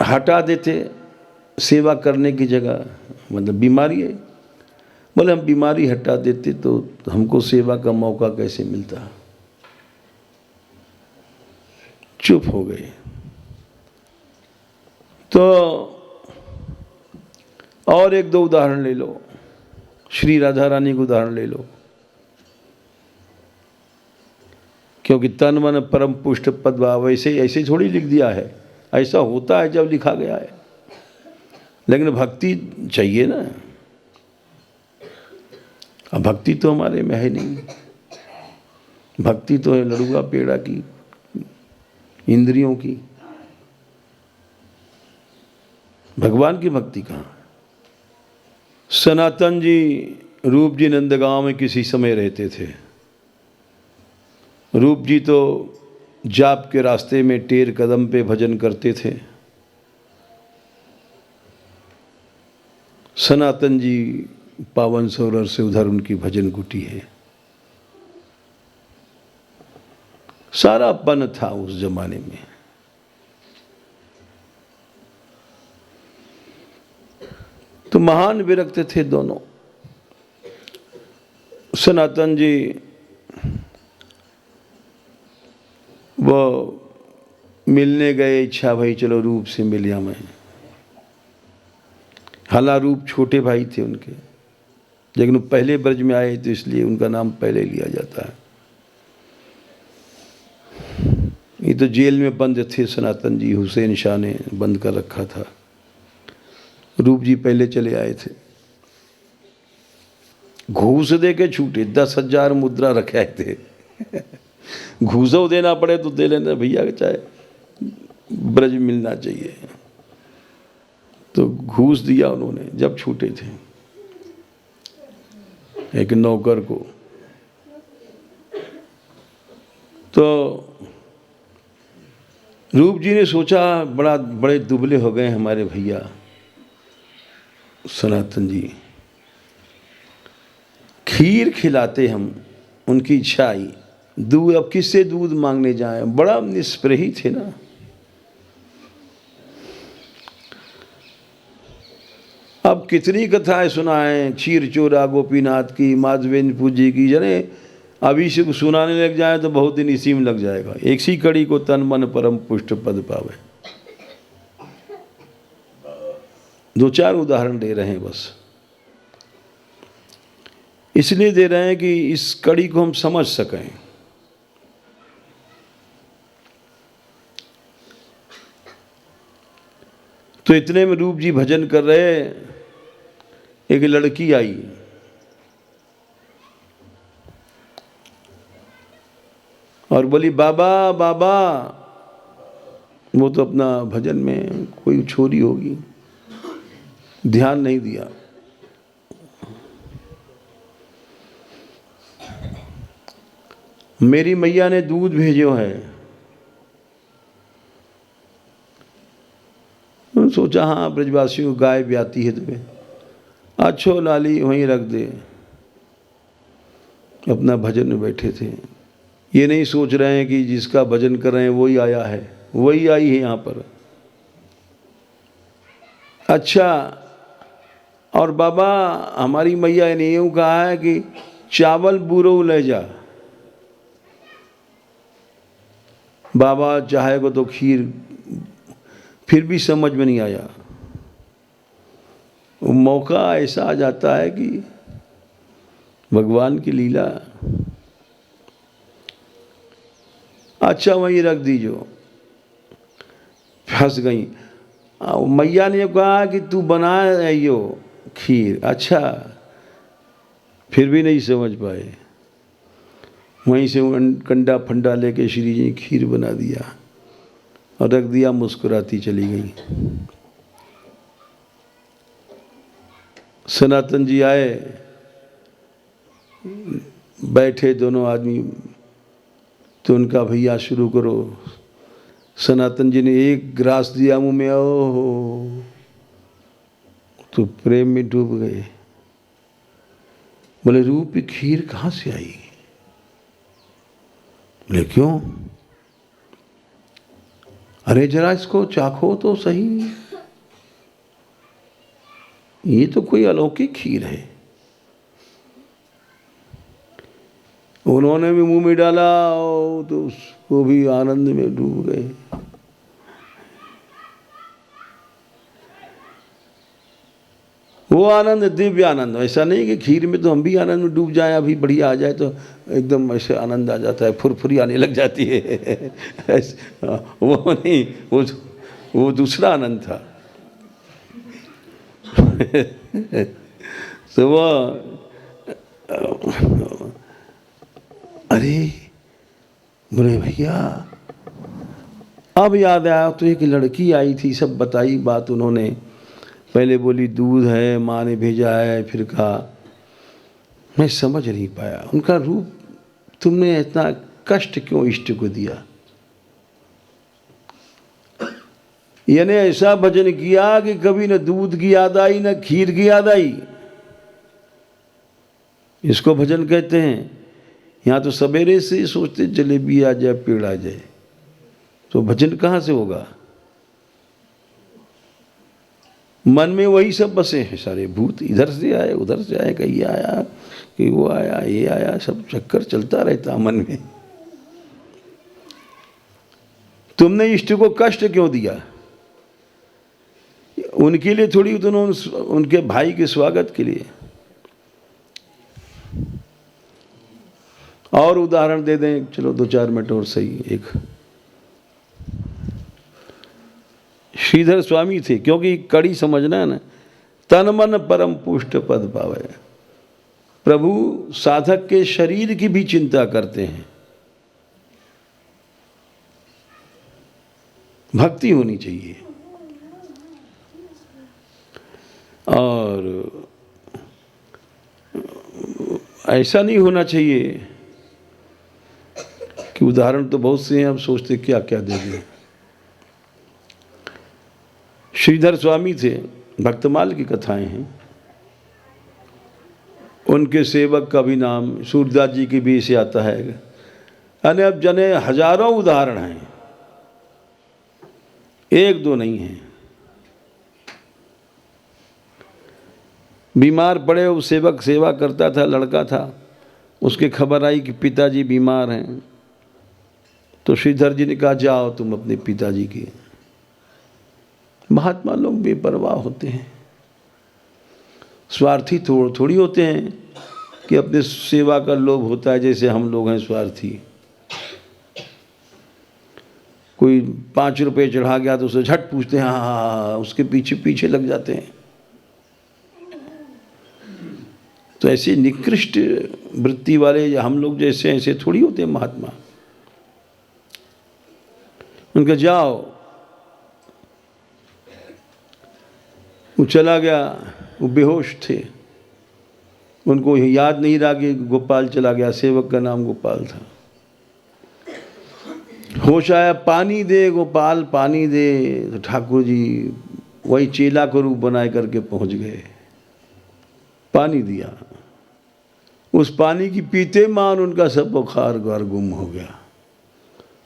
हटा देते सेवा करने की जगह, मतलब बीमारी है। बोले हम बीमारी हटा देते तो हमको सेवा का मौका कैसे मिलता। चुप हो गए। तो और एक दो उदाहरण ले लो। श्री राधा रानी का उदाहरण ले लो, क्योंकि तन मन परम पुष्ट पद भाव ऐसे ऐसे थोड़ी लिख दिया है, ऐसा होता है जब लिखा गया है। लेकिन भक्ति चाहिए ना। अब भक्ति तो हमारे में है नहीं। भक्ति तो है लड़ुआ पेड़ा की, इंद्रियों की। भगवान की भक्ति कहाँ। सनातन जी रूप जी नंदगांव में किसी समय रहते थे। रूप जी तो जाप के रास्ते में टेर कदम पे भजन करते थे। सनातन जी पावन सरोवर से उधर उनकी भजन कुटी है। सारा पन था उस जमाने में। तो महान विरक्त थे दोनों। सनातन जी वो मिलने गए, इच्छा भाई चलो रूप से मिल लिया मैं। हाला रूप छोटे भाई थे उनके, लेकिन पहले ब्रज में आए तो इसलिए उनका नाम पहले लिया जाता है। ये तो जेल में बंद थे सनातन जी, हुसैन शाह ने बंद कर रखा था। रूप जी पहले चले आए थे। घूस दे के छूटे, 10,000 मुद्रा रखे थे। घूसो देना पड़े तो दे लेना भैया, चाहे ब्रज मिलना चाहिए। तो घूस दिया उन्होंने जब छूटे थे एक नौकर को। तो रूप जी ने सोचा बड़े दुबले हो गए हमारे भैया सनातन जी, खीर खिलाते हम। उनकी इच्छा आई, दूध, अब किससे दूध मांगने जाए, बड़ा निष्प्रही थे ना। अब कितनी कथाएं सुनाएं, क्षीर चोरा गोपीनाथ की, माधवेंद्र पूजी की, जने अभी से सुनाने लग जाए तो बहुत दिन इसी में लग जाएगा। एक सी कड़ी को तन मन परम पुष्ट पद पावे। 2-4 उदाहरण दे रहे हैं बस, इसलिए दे रहे हैं कि इस कड़ी को हम समझ सकें। तो इतने में रूप जी भजन कर रहे, एक लड़की आई। और बोली बाबा बाबा। वो तो अपना भजन में कोई छोरी होगी, ध्यान नहीं दिया। मेरी मैया ने दूध भेजो है। सोचा हाँ ब्रजवासियों को गाय ब्याती है तुम्हें, अच्छो लाली वहीं रख दे। अपना भजन में बैठे थे, ये नहीं सोच रहे हैं कि जिसका भजन कर रहे हैं वही आया है, वही आई है यहाँ पर। अच्छा, और बाबा हमारी मैया ने यूँ कहा है कि चावल बूरो ले जा। बाबा चाहेगा तो खीर, फिर भी समझ में नहीं आया। मौका ऐसा आ जाता है कि भगवान की लीला। अच्छा वहीं रख दीजो, फंस गई। मैया ने कहा कि तू बना आइयो खीर। अच्छा, फिर भी नहीं समझ पाए। वहीं से कंडा फंडा लेके श्री जी खीर बना दिया और रख दिया, मुस्कुराती चली गई। सनातन जी आए, बैठे दोनों आदमी। तो उनका भैया शुरू करो। सनातन जी ने एक ग्रास दिया मुंह में, ओहो, तो प्रेम में डूब गए। बोले रूप की खीर कहाँ से आई? बोले क्यों? अरे जरा इसको चाखो तो सही, ये तो कोई अलौकिक खीर है। उन्होंने भी मुंह में डाला तो उसको भी आनंद में डूब गए। वो आनंद दिव्य आनंद, ऐसा नहीं कि खीर में तो हम भी आनंद में डूब जाए, अभी बढ़िया आ जाए तो एकदम ऐसे आनंद आ जाता है, फुरफुरी आने लग जाती है। वो नहीं, वो दूसरा आनंद था। तो वो अरे बोले भैया अब याद आया, तो एक लड़की आई थी, सब बताई बात उन्होंने। पहले बोली दूध है, माँ ने भेजा है, फिर कहा। मैं समझ नहीं पाया उनका रूप, तुमने इतना कष्ट क्यों इष्ट को दिया? यानी ऐसा भजन किया कि कभी न दूध की याद आई न खीर की याद आई। इसको भजन कहते हैं। यहाँ तो सवेरे से ही सोचते जलेबी आ जाए, पेड़ आ जाए, तो भजन कहाँ से होगा? मन में वही सब बसे हैं सारे भूत, इधर से आए उधर से आए, कहीं आया कि वो आया ये आया, सब चक्कर चलता रहता मन में। तुमने इष्ट को कष्ट क्यों दिया? उनके लिए थोड़ी, उनके भाई के स्वागत के लिए। और उदाहरण दे दें, चलो 2-4 मिनट और सही। एक श्रीधर स्वामी थे, क्योंकि कड़ी समझना है ना, तन मन परम पुष्ट पद पावे। प्रभु साधक के शरीर की भी चिंता करते हैं। भक्ति होनी चाहिए। और ऐसा नहीं होना चाहिए कि उदाहरण तो बहुत से हैं, अब सोचते क्या क्या दे दें। श्रीधर स्वामी थे, भक्तमाल की कथाएं हैं। उनके सेवक का भी नाम सूरदास जी की भी इसे आता है। यानी अब जने हजारों उदाहरण हैं, एक दो नहीं है। बीमार पड़े, वो सेवक सेवा करता था, लड़का था, उसके खबर आई कि पिताजी बीमार हैं, तो श्रीधर जी ने कहा जाओ तुम अपने पिताजी की। महात्मा लोग बेपरवाह होते हैं, स्वार्थी थोड़ी होते हैं कि अपने सेवा का लोभ होता है जैसे हम लोग हैं स्वार्थी। कोई 5 रुपए चढ़ा गया तो उसे झट पूछते हैं, हाँ, उसके पीछे पीछे लग जाते हैं। तो ऐसे निकृष्ट वृत्ति वाले हम लोग जैसे ऐसे थोड़ी होते हैं महात्मा। उनका जाओ, वो चला गया, वो बेहोश थे, उनको याद नहीं रहा कि गोपाल चला गया, सेवक का नाम गोपाल था। होश आया, पानी दे गोपाल पानी दे, तो ठाकुर जी वही चेला को रूप बनाए करके पहुंच गए, पानी दिया। उस पानी की पीते मान उनका सब बुखार गुम हो गया,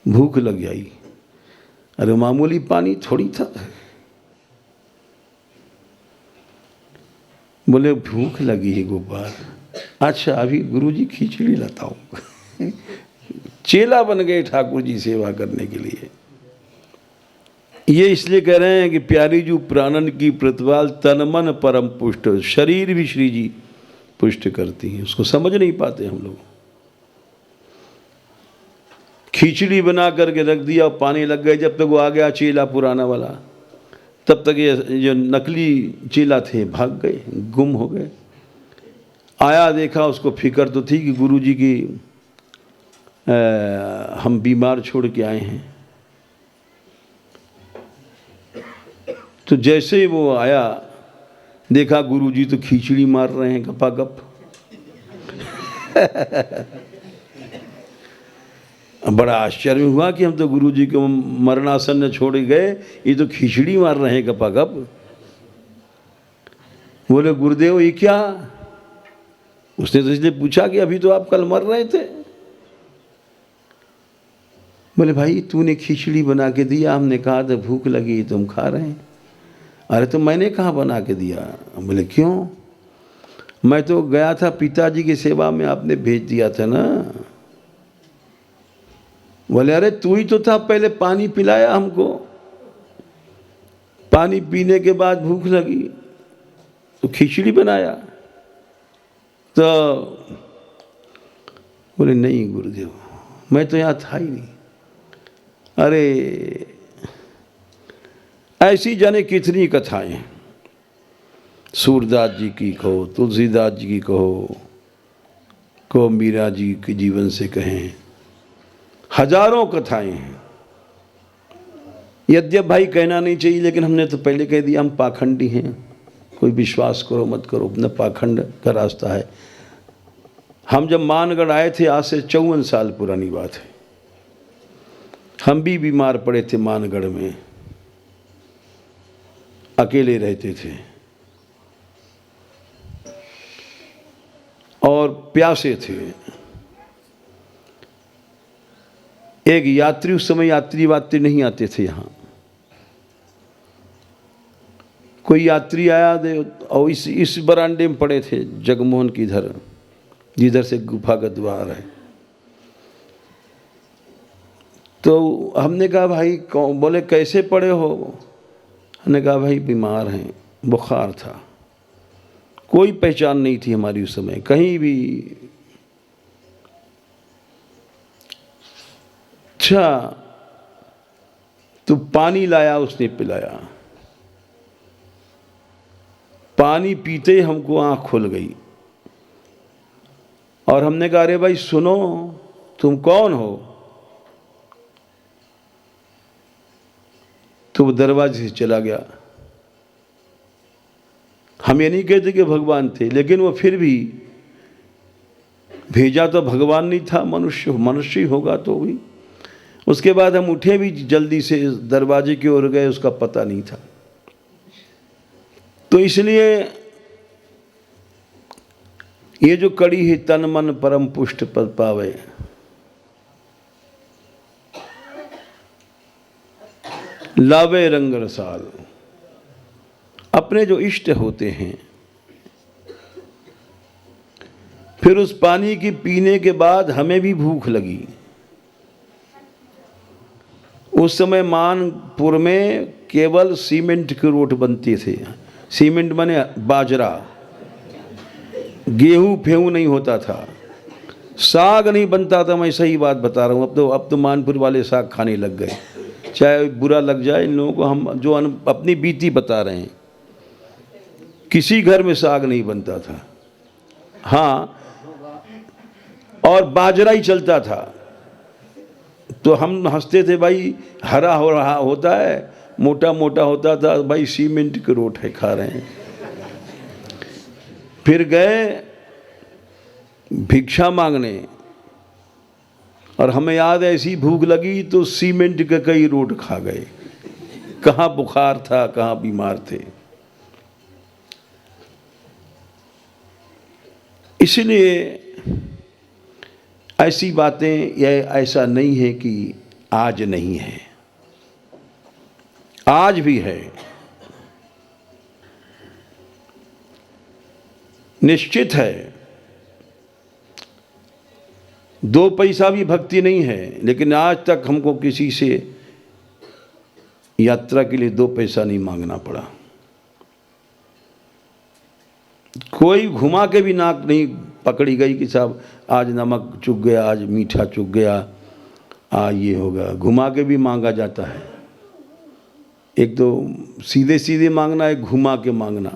भूख लग गई। अरे मामूली पानी थोड़ी था। बोले भूख लगी है गोपाल, अच्छा अभी गुरुजी खिचड़ी लाता हूँ। चेला बन गए ठाकुर जी सेवा करने के लिए। ये इसलिए कह रहे हैं कि प्यारी जू प्राणन की प्रतिपाल तन मन परम पुष्ट, शरीर भी श्री जी पुष्ट करती हैं। उसको समझ नहीं पाते हम लोग। खिचड़ी बना करके रख दिया और पानी लग गए, जब तक वो आ गया चेला पुराना वाला, तब तक ये जो नकली चेला थे भाग गए, गुम हो गए। आया देखा, उसको फिक्र तो थी कि गुरुजी की हम बीमार छोड़ के आए हैं। तो जैसे ही वो आया देखा गुरुजी तो खिचड़ी मार रहे हैं गपागप। बड़ा आश्चर्य हुआ कि हम तो गुरुजी को मरणासन में छोड़ गए, ये तो खिचड़ी मार रहे हैं गपागप। बोले गुरुदेव ये क्या? उसने तो इसलिए पूछा कि अभी तो आप कल मर रहे थे। बोले भाई तूने खिचड़ी बना के दिया, हमने कहा था भूख लगी तुम खा रहे हैं। अरे तो मैंने कहाँ बना के दिया? बोले क्यों? मैं तो गया था पिताजी की सेवा में, आपने भेज दिया था ना। बोले अरे तू ही तो था, पहले पानी पिलाया हमको, पानी पीने के बाद भूख लगी तो खिचड़ी बनाया। तो बोले नहीं गुरुदेव मैं तो यहाँ था ही नहीं। अरे ऐसी जाने कितनी कथाएं, सूरदास जी की कहो, तुलसीदास जी की कहो मीरा जी के जीवन से कहें, हजारों कथाएं हैं। यद्यप भाई कहना नहीं चाहिए, लेकिन हमने तो पहले कह दिया हम पाखंडी हैं। कोई विश्वास करो मत करो, अपना पाखंड का रास्ता है। हम जब मानगढ़ आए थे, आज से 54 साल पुरानी बात है, हम भी बीमार पड़े थे मानगढ़ में। अकेले रहते थे और प्यासे थे। एक यात्री, उस समय यात्री वात्री नहीं आते थे यहाँ। कोई यात्री आया और इस बरामदे में पड़े थे जगमोहन की इधर, जिधर से गुफा का द्वार है। तो हमने कहा भाई कौन? बोले कैसे पड़े हो? हमने कहा भाई बीमार हैं, बुखार था। कोई पहचान नहीं थी हमारी उस समय कहीं भी। अच्छा, तो पानी लाया, उसने पिलाया। पानी पीते ही हमको आंख खुल गई और हमने कहा अरे भाई सुनो, तुम कौन हो? तो वो दरवाजे से चला गया। हम ये नहीं कहते कि भगवान थे, लेकिन वो फिर भी भेजा तो भगवान नहीं था, मनुष्य ही होगा तो भी। उसके बाद हम उठे भी जल्दी से दरवाजे की ओर गए, उसका पता नहीं था। तो इसलिए ये जो कड़ी है, तन मन परम पुष्ट पद पावे, लावे रंग रसाल। अपने जो इष्ट होते हैं, फिर उस पानी की पीने के बाद हमें भी भूख लगी। उस समय मानपुर में केवल सीमेंट के रोट बनते थे। सीमेंट माने बाजरा, गेहूं फेहूं नहीं होता था, साग नहीं बनता था। मैं सही बात बता रहा हूँ। अब तो मानपुर वाले साग खाने लग गए, चाहे बुरा लग जाए इन लोगों को। हम जो अपनी बीती बता रहे हैं, किसी घर में साग नहीं बनता था। हाँ, और बाजरा ही चलता था। तो हम हंसते थे, भाई हरा हो रहा होता है, मोटा मोटा होता था, भाई सीमेंट के रोटे खा रहे हैं। फिर गए भिक्षा मांगने, और हमें याद है ऐसी भूख लगी तो सीमेंट के कई रोट खा गए। कहाँ बुखार था, कहाँ बीमार थे। इसलिए ऐसी बातें, यह ऐसा नहीं है कि आज नहीं है, आज भी है। निश्चित है, 2 पैसा भी भक्ति नहीं है, लेकिन आज तक हमको किसी से यात्रा के लिए 2 पैसा नहीं मांगना पड़ा। कोई घुमा के भी नाक नहीं पकड़ी गई कि साहब आज नमक चुक गया, आज मीठा चुक गया, ये होगा। घुमा के भी मांगा जाता है। एक तो सीधे सीधे मांगना, एक घुमा के मांगना।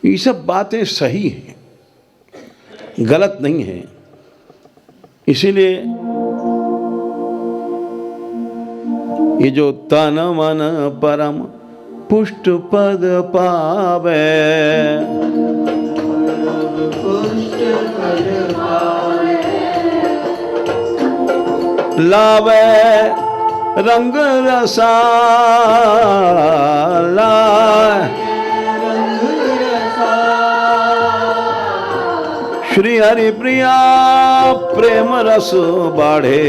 ये सब बातें सही हैं, गलत नहीं है। इसीलिए ये जो तन मन परम पुष्ट पद पावे, लावे रंग रसाला, श्री हरि प्रिया प्रेम रस बाढ़े,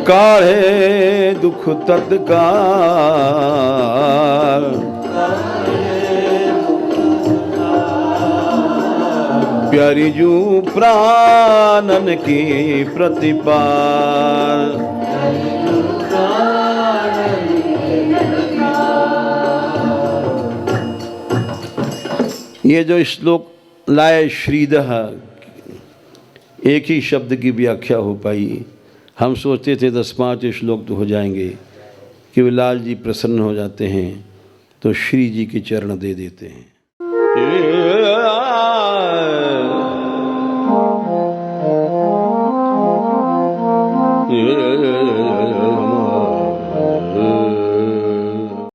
काढ़े दुख तत्काल, प्यारी जू प्राणन की प्रतिपाल। ये जो श्लोक लाए श्रीदः, एक ही शब्द की व्याख्या हो पाई। हम सोचते थे 10-5 श्लोक तो हो जाएंगे, कि वे लाल जी प्रसन्न हो जाते हैं तो श्री जी के चरण दे देते हैं।